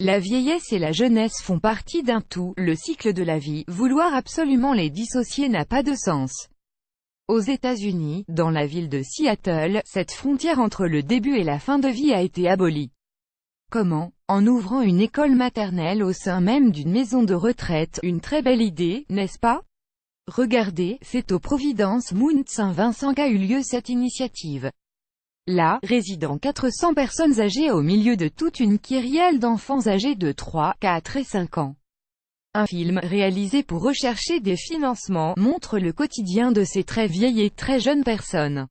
La vieillesse et la jeunesse font partie d'un tout, le cycle de la vie. Vouloir absolument les dissocier n'a pas de sens. Aux États-Unis, dans la ville de Seattle, cette frontière entre le début et la fin de vie a été abolie. Comment? En ouvrant une école maternelle au sein même d'une maison de retraite, une très belle idée, n'est-ce pas? Regardez, c'est au Providence Mount Saint-Vincent qu'a eu lieu cette initiative. Là, résident 400 personnes âgées au milieu de toute une kyrielle d'enfants âgés de 3, 4 et 5 ans. Un film, réalisé pour rechercher des financements, montre le quotidien de ces très vieilles et très jeunes personnes.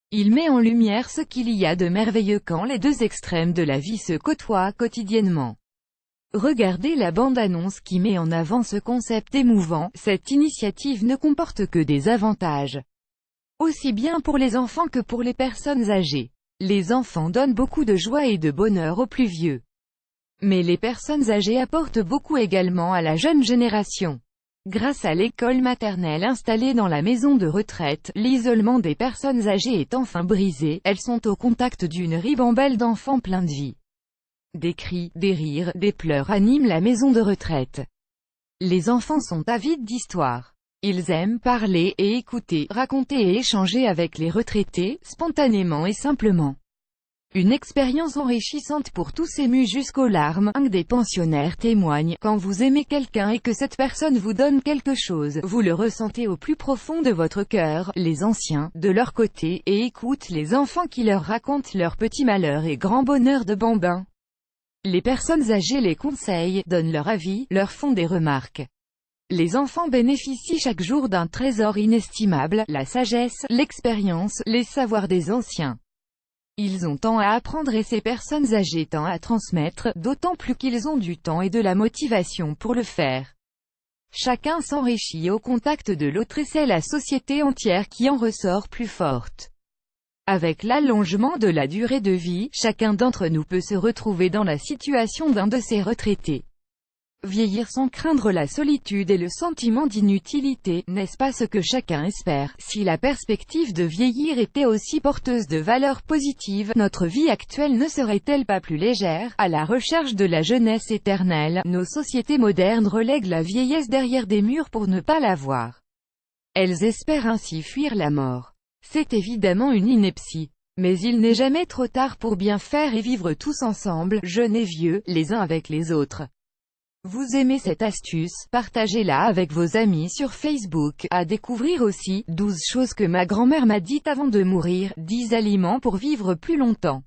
Il met en lumière ce qu'il y a de merveilleux quand les deux extrêmes de la vie se côtoient quotidiennement. Regardez la bande-annonce qui met en avant ce concept émouvant. Cette initiative ne comporte que des avantages, aussi bien pour les enfants que pour les personnes âgées. Les enfants donnent beaucoup de joie et de bonheur aux plus vieux. Mais les personnes âgées apportent beaucoup également à la jeune génération. Grâce à l'école maternelle installée dans la maison de retraite, l'isolement des personnes âgées est enfin brisé. Elles sont au contact d'une ribambelle d'enfants pleins de vie. Des cris, des rires, des pleurs animent la maison de retraite. Les enfants sont avides d'histoire. Ils aiment parler et écouter, raconter et échanger avec les retraités, spontanément et simplement. Une expérience enrichissante pour tous, émus jusqu'aux larmes. Un des pensionnaires témoigne: quand vous aimez quelqu'un et que cette personne vous donne quelque chose, vous le ressentez au plus profond de votre cœur. Les anciens, de leur côté, et écoutent les enfants qui leur racontent leurs petits malheurs et grands bonheurs de bambins. Les personnes âgées les conseillent, donnent leur avis, leur font des remarques. Les enfants bénéficient chaque jour d'un trésor inestimable, la sagesse, l'expérience, les savoirs des anciens. Ils ont tant à apprendre et ces personnes âgées tant à transmettre, d'autant plus qu'ils ont du temps et de la motivation pour le faire. Chacun s'enrichit au contact de l'autre et c'est la société entière qui en ressort plus forte. Avec l'allongement de la durée de vie, chacun d'entre nous peut se retrouver dans la situation d'un de ces retraités. Vieillir sans craindre la solitude et le sentiment d'inutilité, n'est-ce pas ce que chacun espère? Si la perspective de vieillir était aussi porteuse de valeurs positives, notre vie actuelle ne serait-elle pas plus légère? À la recherche de la jeunesse éternelle, nos sociétés modernes relèguent la vieillesse derrière des murs pour ne pas la voir. Elles espèrent ainsi fuir la mort. C'est évidemment une ineptie. Mais il n'est jamais trop tard pour bien faire et vivre tous ensemble, jeunes et vieux, les uns avec les autres. Vous aimez cette astuce? Partagez-la avec vos amis sur Facebook. À découvrir aussi, 12 choses que ma grand-mère m'a dites avant de mourir, 10 aliments pour vivre plus longtemps.